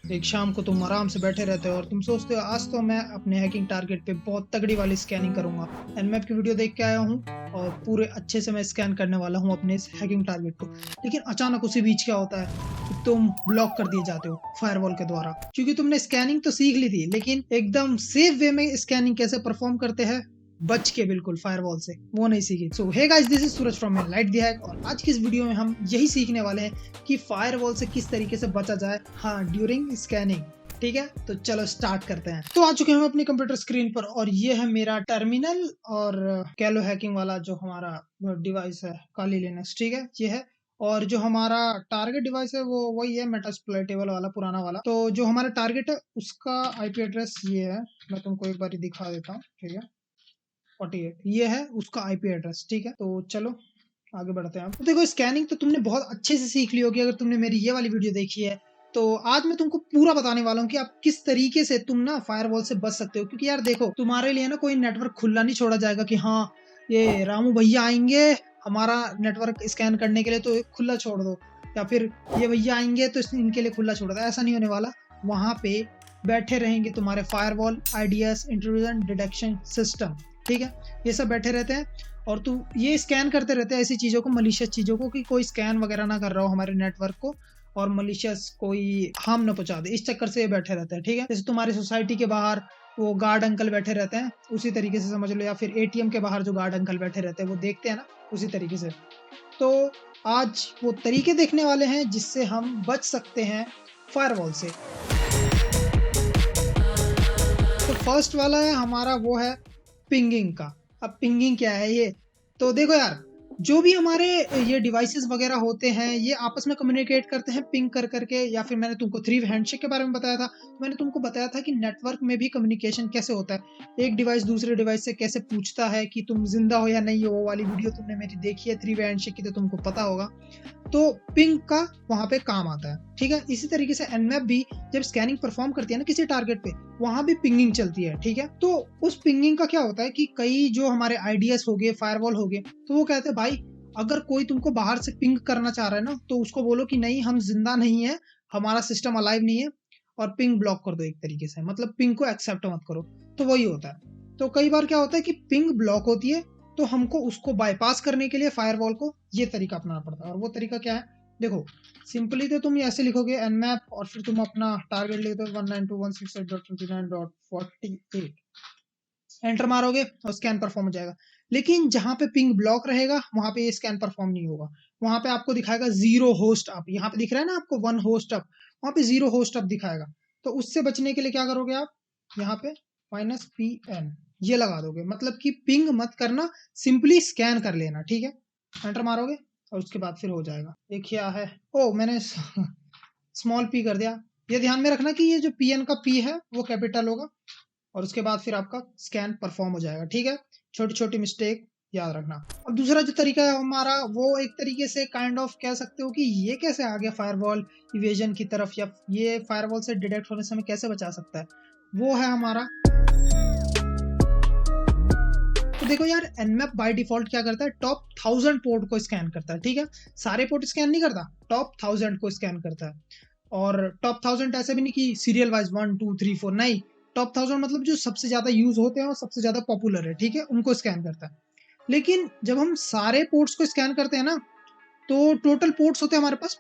एक शाम को तुम आराम से बैठे रहते हो और तुम सोचते हो आज तो मैं अपने हैकिंग टारगेट पे बहुत तगड़ी वाली स्कैनिंग करूंगा। एनमैप की वीडियो देख के आया हूँ और पूरे अच्छे से मैं स्कैन करने वाला हूँ अपने इस हैकिंग टारगेट को। लेकिन अचानक उसी बीच क्या होता है कि तुम ब्लॉक कर दिए जाते हो फायरवॉल के द्वारा, क्योंकि तुमने स्कैनिंग तो सीख ली थी लेकिन एकदम सेफ वे में स्कैनिंग कैसे परफॉर्म करते हैं बच के बिल्कुल फायरवॉल से, वो नहीं सीखी। So hey guys, this is Suraj from light the hack और आज की इस वीडियो में हम यही सीखने वाले हैं कि फायरवॉल से किस तरीके से बचा जाए, हाँ, ड्यूरिंग स्कैनिंग। ठीक है, तो चलो स्टार्ट करते हैं। तो आ चुके हैं हम अपनी कंप्यूटर स्क्रीन पर और ये है मेरा टर्मिनल और कैलो हैकिंग वाला जो हमारा डिवाइस है, काली लिनक्स। ठीक है, ये है। और जो हमारा टारगेट डिवाइस है वो वही है, मेटास्प्लोइटेबल वाला, पुराना वाला। तो जो हमारा टारगेट है उसका आईपी एड्रेस ये है, मैं तुमको एक बार दिखा देता हूँ। ठीक है, 48 ये है उसका आईपी एड्रेस। ठीक है, तो चलो आगे बढ़ते हैं। तो देखो, स्कैनिंग तो तुमने बहुत अच्छे से सीख ली होगी अगर तुमने मेरी ये वाली वीडियो देखी है। तो आज मैं तुमको पूरा बताने वाला हूँ कि आप किस तरीके से तुम ना फायरवॉल से बच सकते हो। क्योंकि यार देखो, तुम्हारे लिए ना कोई नेटवर्क खुला नहीं छोड़ा जाएगा कि हाँ ये रामू भैया आएंगे हमारा नेटवर्क स्कैन करने के लिए तो खुला छोड़ दो, या फिर ये भैया आएंगे तो इनके लिए खुला छोड़ दो। ऐसा नहीं होने वाला। वहां पे बैठे रहेंगे तुम्हारे firewall, IDs, intrusion detection system. ठीक है, ये सब बैठे रहते हैं और तू ये स्कैन करते रहते हैं ऐसी चीज़ों को, मलिशियस चीज़ों को, कि कोई स्कैन वगैरह ना कर रहा हो हमारे नेटवर्क को और मलिशियस कोई हार्म ना पहुंचा दे। इस चक्कर से ये बैठे रहते हैं। ठीक है, जैसे तुम्हारी सोसाइटी के बाहर वो गार्ड अंकल बैठे रहते हैं उसी तरीके से समझ लो, या फिर एटीएम के बाहर जो गार्ड अंकल बैठे रहते हैं वो देखते हैं ना, उसी तरीके से। तो आज वो तरीके देखने वाले हैं जिससे हम बच सकते हैं फायरवॉल से। तो फर्स्ट वाला है हमारा, वो है पिंगिंग का। अब पिंगिंग क्या है ये? तो देखो यार, जो भी हमारे ये डिवाइसेस वगैरह होते हैं ये आपस में कम्युनिकेट करते हैं पिंग कर करके, या फिर मैंने तुमको थ्री हैंडशेक के बारे में बताया था। तो मैंने तुमको बताया था कि नेटवर्क में भी कम्युनिकेशन कैसे होता है, एक डिवाइस दूसरे डिवाइस से कैसे पूछता है कि तुम जिंदा हो या नहीं हो। वो वाली वीडियो तुमने मेरी देखी है थ्री वे हैंडशेक की, तो तुमको पता होगा। तो पिंग का वहां पे काम आता है। ठीक है, इसी तरीके से एनमैप भी जब स्कैनिंग परफॉर्म करती है ना किसी टारगेट पे, वहां भी पिंगिंग चलती है। ठीक है, तो उस पिंगिंग का क्या होता है कि कई जो हमारे आईडीएस हो गए, फायरवॉल हो गए, तो वो कहते हैं भाई अगर कोई तुमको बाहर से पिंग करना चाह रहा है ना तो उसको बोलो कि नहीं, हम जिंदा नहीं है, हमारा सिस्टम अलाइव नहीं है, और पिंग ब्लॉक कर दो एक तरीके से, मतलब पिंग को एक्सेप्ट मत करो। तो वही होता है। तो कई बार क्या होता है कि पिंग ब्लॉक होती है, तो हमको उसको बाईपास करने के लिए फायरवॉल को ये तरीका अपनाना पड़ता है। और वो तरीका क्या है? देखो, सिंपली तो तुम ऐसे लिखोगे nmap और फिर तुम अपना टारगेट लिख दो 192.168.29.48, एंटर मारोगे और स्कैन परफॉर्म हो जाएगा। लेकिन जहां पे पिंग ब्लॉक रहेगा वहां पे ये स्कैन परफॉर्म नहीं होगा। वहां पे आपको दिखाएगा जीरो होस्ट अप। यहाँ पे दिख रहा है ना आपको वन होस्ट अप, वहां पे जीरो होस्ट अप दिखाएगा। तो उससे बचने के लिए क्या करोगे आप, यहाँ पे -pn ये लगा दोगे, मतलब कि पिंग मत करना, सिंपली स्कैन कर लेना। ठीक है, एंटर मारोगे और उसके बाद फिर हो जाएगा। ये क्या है, ओ मैंने स्मॉल पी कर दिया। ये ध्यान में रखना कि ये जो pn का p है वो कैपिटल होगा और उसके बाद फिर आपका स्कैन परफॉर्म हो जाएगा। ठीक है, छोटी छोटी मिस्टेक याद रखना। अब दूसरा जो तरीका है हमारा, वो एक तरीके से काइंड ऑफ कह सकते हो कि ये कैसे आ गया फायरवॉल इवेजन की तरफ, या ये फायरवॉल से डिटेक्ट होने से हमें कैसे बचा सकता है, वो है हमारा। तो देखो यार, एनमैप बाय डिफॉल्ट क्या करता है, टॉप 1000 पोर्ट को स्कैन करता है। ठीक है, सारे पोर्ट स्कैन नहीं करता, टॉप 1000 को स्कैन करता है। और टॉप 1000 ऐसे भी नहीं कि सीरियल वाइज 1 2 3 4, नहीं, टॉप 1000 मतलब जो सबसे ज्यादा यूज होते हैं और सबसे ज्यादा पॉपुलर है। ठीक है, उनको स्कैन करता है। लेकिन जब हम सारे पोर्ट्स को स्कैन करते हैं ना, तो टोटल पोर्ट्स होते हैं हमारे पास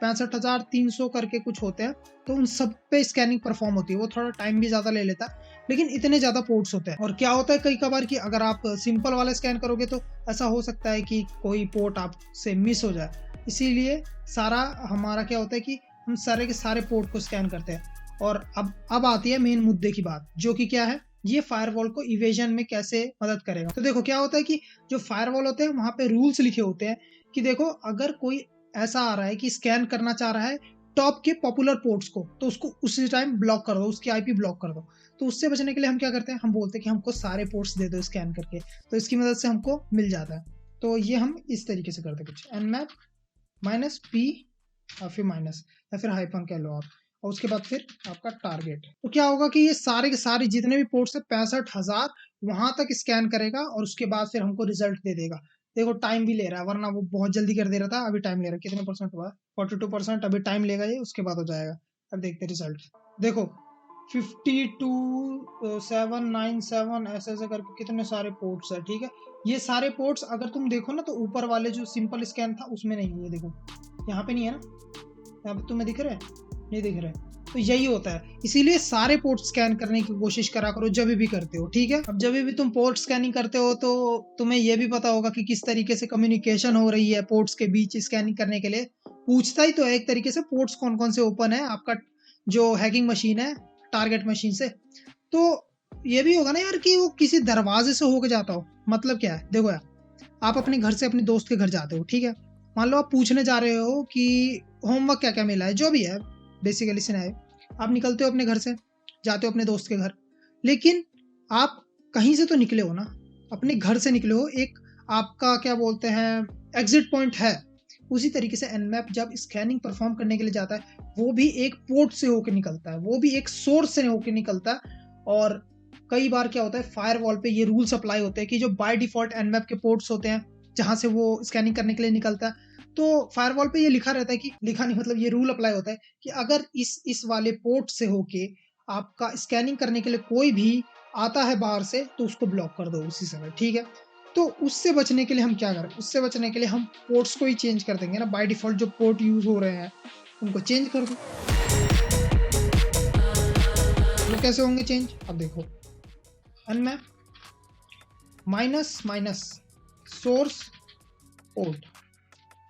65,300 करके कुछ होते हैं। तो उन सब पे स्कैनिंग परफॉर्म होती है, वो थोड़ा टाइम भी ज्यादा ले लेता है, लेकिन इतने ज्यादा पोर्ट्स होते हैं। और क्या होता है कई कबार कि अगर आप सिंपल वाला स्कैन करोगे तो ऐसा हो सकता है कि कोई पोर्ट आपसे मिस हो जाए। इसीलिए सारा हमारा क्या होता है कि हम सारे के सारे पोर्ट को स्कैन करते हैं। और अब आती है मेन मुद्दे की बात, जो कि क्या है, ये फायरवॉल को इवेजन में कैसे मदद करेगा। तो देखो क्या होता है कि जो फायरवॉल होते हैं वहां पे रूल्स लिखे होते हैं कि देखो अगर कोई ऐसा आ रहा है कि स्कैन करना चाह रहा है टॉप के पॉपुलर पोर्ट्स को, तो उसको उसी टाइम ब्लॉक कर दो, उसकी आईपी ब्लॉक कर दो। तो उससे बचने के लिए हम क्या करते हैं, हम बोलते हैं कि हमको सारे पोर्ट्स दे दो स्कैन करके, तो इसकी मदद से हमको मिल जाता है। तो ये हम इस तरीके से करते हैं कुछ, nmap -p और फिर माइनस या फिर हाइफन कह लो आप, और उसके बाद फिर आपका टारगेट। तो क्या होगा कि ये सारे के सारे जितने भी पोर्ट्स है 65,000 वहां तक स्कैन करेगा और उसके बाद फिर हमको रिजल्ट दे देगा। देखो टाइम भी ले रहा है, वरना वो बहुत जल्दी कर दे रहा था, अभी टाइम ले रहा है। कितने परसेंट हुआ है, 42%। अभी टाइम लेगा ये, उसके बाद हो जाएगा। अब देखते रिजल्ट। देखो 52797 ऐसे ऐसे करके कितने सारे पोर्ट्स है, ठीक है। ये सारे पोर्ट्स अगर तुम देखो ना तो ऊपर वाले जो सिंपल स्कैन था उसमें नहीं है, देखो यहाँ पे नहीं है ना, यहाँ पे तुम्हें दिख रहे हैं, नहीं दिख रहे। तो यही होता है, इसीलिए सारे पोर्ट स्कैन करने की कोशिश करा करो जब भी करते हो, ठीक है। अब जब भी तुम पोर्ट स्कैनिंग करते हो तो तुम्हें यह भी पता होगा कि किस तरीके से कम्युनिकेशन हो रही है पोर्ट्स के बीच स्कैनिंग करने के लिए। पूछता ही तो है एक तरीके से पोर्ट्स कौन कौन से ओपन है आपका जो हैकिंग मशीन है टारगेट मशीन से। तो ये भी होगा ना यार कि वो किसी दरवाजे से होके जाता हो, मतलब क्या है, देखो यार आप अपने घर से अपने दोस्त के घर जाते हो, ठीक है। मान लो आप पूछने जा रहे हो कि होमवर्क क्या क्या मिला है, जो भी है बेसिकली सिनेरियो। आप निकलते हो अपने घर से, जाते हो अपने दोस्त के घर, लेकिन आप कहीं से तो निकले हो ना, अपने घर से निकले हो, एक आपका क्या बोलते हैं एग्जिट पॉइंट है। उसी तरीके से एनमैप जब स्कैनिंग परफॉर्म करने के लिए जाता है वो भी एक पोर्ट से होकर निकलता है, वो भी एक सोर्स से होकर निकलता है। और कई बार क्या होता है फायरवॉल पे ये रूल्स अप्लाई होते हैं कि जो बाय डिफॉल्ट एनमैप के पोर्ट्स होते हैं जहां से वो स्कैनिंग करने के लिए निकलता है, तो फायरवॉल पे ये लिखा रहता है कि लिखा नहीं मतलब ये रूल अप्लाई होता है कि अगर इस वाले पोर्ट से होके आपका स्कैनिंग करने के लिए कोई भी आता है बाहर से तो उसको ब्लॉक कर दो उसी समय, ठीक है। तो उससे बचने के लिए हम क्या करें, उससे बचने के लिए हम पोर्ट्स को ही चेंज कर देंगे ना, बाय डिफॉल्ट जो पोर्ट यूज हो रहे हैं उनको चेंज कर दो। वो कैसे होंगे चेंज, अब देखो अनमैप माइनस माइनस सोर्स पोर्ट,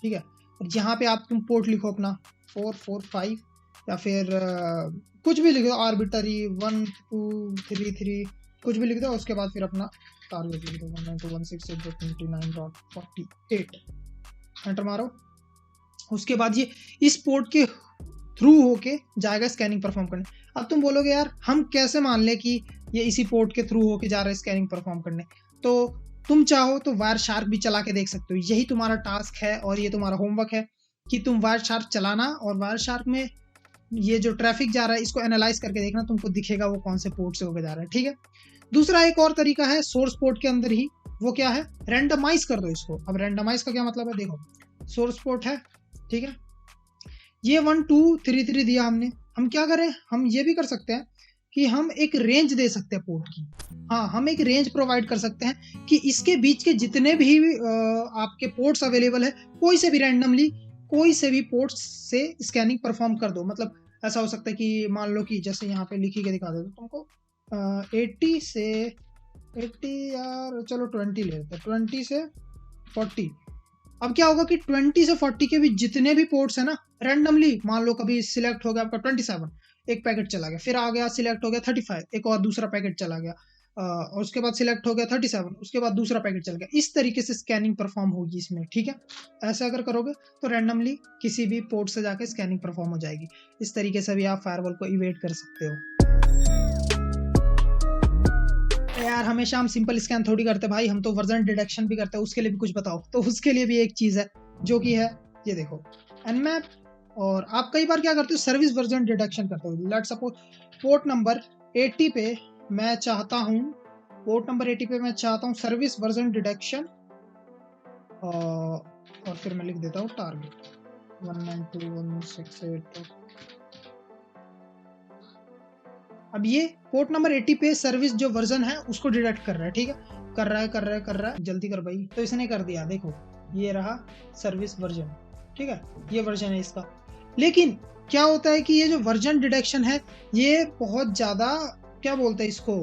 ठीक है। और यहाँ पे आप तुम पोर्ट लिखो अपना 445 या फिर कुछ भी लिख दो आर्बिटरी 1233 कुछ भी लिख दो, उसके बाद फिर अपना टारगेट लिख दो 192.168.29.48 एंटर मारो। उसके बाद ये इस पोर्ट के थ्रू होके जाएगा स्कैनिंग परफॉर्म करने। अब तुम बोलोगे यार हम कैसे मान ले कि ये इसी पोर्ट के थ्रू होके जा रहा है स्कैनिंग परफॉर्म करने, तो तुम चाहो तो वायर शार्क भी चला के देख सकते हो, यही तुम्हारा टास्क है और ये तुम्हारा होमवर्क है कि तुम वायर शार्क चलाना और वायर शार्क में ये जो ट्रैफिक जा रहा है इसको एनालाइज करके देखना, तुमको दिखेगा वो कौन से पोर्ट से होकर जा रहा है, ठीक है। दूसरा एक और तरीका है सोर्स पोर्ट के अंदर ही, वो क्या है रैंडमाइज कर दो इसको। अब रैंडमाइज का क्या मतलब है, देखो सोर्स पोर्ट है, ठीक है, ये 1233 दिया हमने, हम क्या करें, हम ये भी कर सकते हैं कि हम एक रेंज दे सकते हैं पोर्ट की। हाँ हम एक रेंज प्रोवाइड कर सकते हैं कि इसके बीच के जितने भी आपके पोर्ट्स अवेलेबल है कोई से भी रैंडमली कोई से भी पोर्ट्स से स्कैनिंग परफॉर्म कर दो। मतलब ऐसा हो सकता है कि मान लो कि जैसे यहाँ पे लिखी के दिखा दे तो तुमको 80 से 80 यार चलो 20 ले लेते हैं, 20 से 40। अब क्या होगा कि 20 से 40 के भी जितने भी पोर्ट्स है ना रैंडमली, मान लो कभी सिलेक्ट हो गया आपका 27, एक पैकेट चला गया, फिर आ गया सिलेक्ट हो गया 35, एक और दूसरा पैकेट चला गया, और उसके बाद सिलेक्ट हो गया 37, उसके बाद दूसरा पैकेट चल गया, इस तरीके से स्कैनिंग परफॉर्म होगी इसमें, ठीक है। ऐसा अगर करोगे तो रैंडमली किसी भी पोर्ट से जाकर स्कैनिंग परफॉर्म हो जाएगी। इस तरीके से भी आप फायरवॉल को इवेट कर सकते हो। यार हमेशा हम सिंपल स्कैन थोड़ी करते भाई, हम तो वर्जन डिटेक्शन भी करते हैं, उसके लिए भी कुछ बताओ। तो उसके लिए भी एक चीज है जो कि है ये देखो एनमैप, और आप कई बार क्या करते हो सर्विस वर्जन डिटेक्शन करते हो। लेट्स सपोज पोर्ट नंबर 80 पे मैं चाहता हूँ, पोर्ट नंबर 80 पे मैं चाहता हूँ सर्विस वर्जन डिटेक्शन, और फिर मैं लिख देता हूँ टारगेट 192.168। अब ये पोर्ट नंबर 80 पे सर्विस जो वर्जन है उसको डिटेक्ट कर रहा है, ठीक है, कर रहा है जल्दी कर भाई। तो इसने कर दिया, देखो ये रहा सर्विस वर्जन, ठीक है, ये वर्जन है इसका। लेकिन क्या होता है कि ये जो वर्जन डिटेक्शन है ये बहुत ज्यादा क्या बोलते हैं इसको,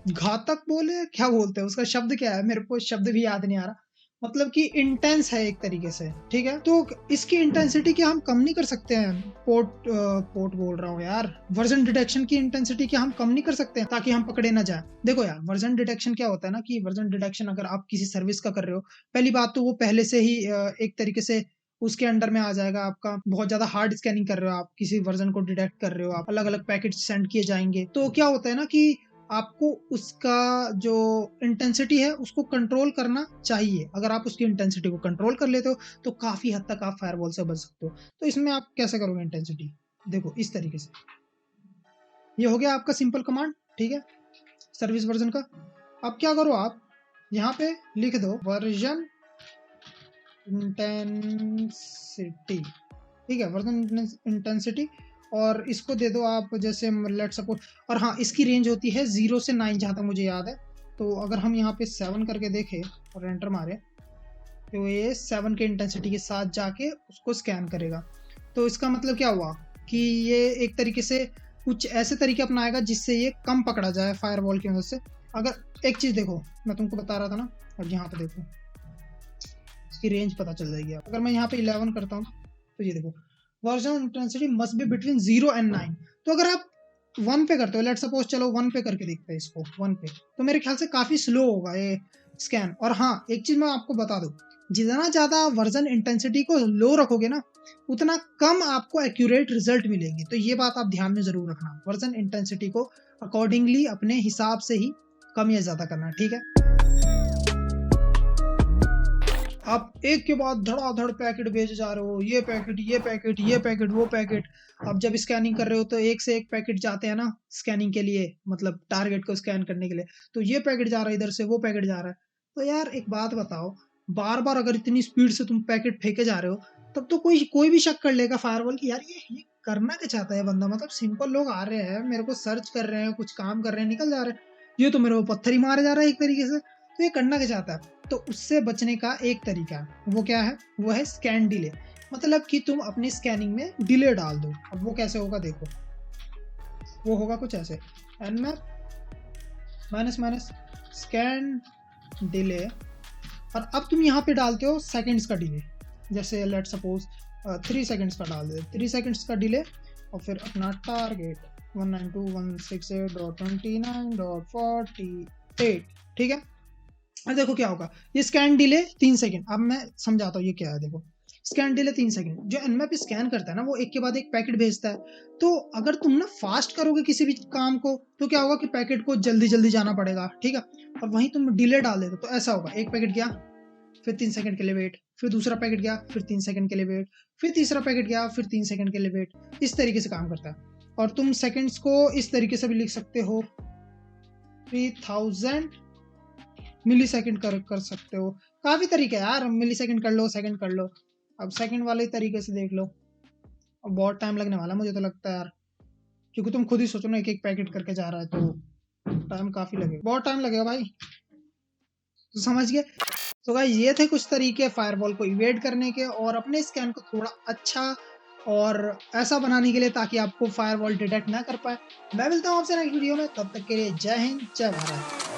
घातक बोले क्या बोलते हैं उसका शब्द क्या है, मेरे को शब्द भी याद नहीं आ रहा, मतलब कि इंटेंस है एक तरीके से, ठीक है। तो इसकी इंटेंसिटी क्या हम कम नहीं कर सकते हैं, पोर्ट बोल रहा हूँ यार, वर्जन डिटेक्शन की इंटेंसिटी क्या हम कम नहीं कर सकते हैं ताकि हम पकड़े ना जाए। देखो यार वर्जन डिटेक्शन क्या होता है ना कि वर्जन डिटेक्शन अगर आप किसी सर्विस का कर रहे हो, पहली बात तो वो पहले से ही एक तरीके से उसके अंडर में आ जाएगा, आपका बहुत ज्यादा हार्ड स्कैनिंग कर रहे हो, आप किसी वर्जन को डिटेक्ट कर रहे हो, आप अलग अलग पैकेट सेंड किए जाएंगे, तो क्या होता है ना कि आपको उसका जो इंटेंसिटी है उसको कंट्रोल करना चाहिए। अगर आप उसकी इंटेंसिटी को कंट्रोल कर लेते हो तो काफी हद तक आप फायरवॉल से बच सकते हो। तो इसमें आप कैसे करोगे इंटेंसिटी, देखो इस तरीके से, ये हो गया आपका सिंपल कमांड, ठीक है, सर्विस वर्जन का। अब क्या करो आप यहाँ पे लिख दो वर्जन इंटेंसिटी, ठीक है, वर्जन इंटेंसिटी, और इसको दे दो आप जैसे लेट्स सपोज। और हाँ, इसकी रेंज होती है 0 से 9 जहाँ तक मुझे याद है। तो अगर हम यहाँ पे 7 करके देखें और एंटर मारे तो ये 7 के इंटेंसिटी के साथ जाके उसको स्कैन करेगा। तो इसका मतलब क्या हुआ कि ये एक तरीके से कुछ ऐसे तरीके अपनाएगा जिससे ये कम पकड़ा जाए फायरवॉल की मदद से। अगर एक चीज़ देखो, मैं तुमको बता रहा था ना, और यहाँ पे देखो इसकी रेंज पता चल जाएगी। अगर मैं यहाँ पे 11 करता हूँ तो ये देखो, version intensity must be between 0 and 9। तो अगर आप 1 पे करते हो, लेट सपोज चलो 1 पे करके देखते हैं इसको 1 पे, तो मेरे ख्याल से काफ़ी स्लो होगा ये स्कैन। और हाँ, एक चीज़ मैं आपको बता दूँ, जितना ज़्यादा वर्जन इंटेंसिटी को लो रखोगे ना, उतना कम आपको एक्यूरेट रिजल्ट मिलेंगे। तो ये बात आप ध्यान में ज़रूर रखना, वर्जन इंटेंसिटी को अकॉर्डिंगली अपने हिसाब से ही कम या ज़्यादा करना, ठीक है। आप एक के बाद धड़ाधड़ पैकेट भेजे जा रहे हो, ये पैकेट ये पैकेट ये पैकेट वो पैकेट। अब जब स्कैनिंग कर रहे हो तो एक से एक पैकेट जाते हैं ना स्कैनिंग के लिए, मतलब टारगेट को स्कैन करने के लिए। तो ये पैकेट जा रहा है इधर से, वो पैकेट जा रहा है। तो यार एक बात बताओ, बार बार अगर इतनी स्पीड से तुम पैकेट फेंके जा रहे हो, तब तो कोई कोई भी शक कर लेगा फायरवॉल की, यार ये करना क्या चाहता है बंदा। मतलब सिंपल लोग आ रहे हैं, मेरे को सर्च कर रहे हैं, कुछ काम कर रहे हैं, निकल जा रहे हैं, ये तो मेरे को पत्थर ही मारे जा रहा है एक तरीके से। तो ये करना क्या चाहता है? तो उससे बचने का एक तरीका है, वो क्या है? वो है स्कैन डिले। मतलब कि तुम अपनी स्कैनिंग में डिले डाल दो। अब वो कैसे होगा देखो, वो होगा कुछ ऐसे, nmap minus minus scan delay. और अब तुम यहाँ पे डालते हो सेकंड्स का डिले, जैसे लेट सपोज 3 सेकंड्स का डाल दे, 3 सेकंड्स का डिले। और फिर अपना टारगेट 192.168.29.48, ठीक है। अब देखो क्या होगा, ये स्कैन डिले 3 सेकंड। अब मैं समझाता हूँ ये क्या है। देखो स्कैन डिले 3 सेकंड, जो nmap स्कैन करता है ना, वो एक के बाद एक पैकेट भेजता है। तो अगर तुम ना फास्ट करोगे किसी भी काम को, तो क्या होगा कि पैकेट को जल्दी जल्दी जाना पड़ेगा, ठीक है। और वहीं तुम डिले डाल देते तो ऐसा होगा, एक पैकेट गया, फिर 3 सेकंड के लिए वेट, फिर दूसरा पैकेट गया, फिर 3 सेकंड के लिए वेट, फिर तीसरा पैकेट गया, फिर 3 सेकंड के लिए वेट। इस तरीके से काम करता है। और तुम सेकंड्स को इस तरीके से भी लिख सकते हो, 3000 मिली सेकंड कर सकते हो। काफी तरीके है यार, मिली सेकंड कर लो, सेकंड कर लो। अब सेकंड वाले तरीके से देख लो। अब बहुत टाइम लगने वाला मुझे तो लगता है यार, क्योंकि तुम खुद ही सोचो ना, एक एक पैकेट करके जा रहा है तो टाइम काफी लगेगा, बहुत टाइम लगेगा भाई। तो समझ गए। तो गाइस ये थे कुछ तरीके फायरवॉल को इवेड करने के और अपने स्कैन को थोड़ा अच्छा और ऐसा बनाने के लिए ताकि आपको फायरवॉल डिटेक्ट ना कर पाए। मैं मिलता हूँ आपसे नेक्स्ट वीडियो में, तब तक के लिए जय हिंद जय भारत।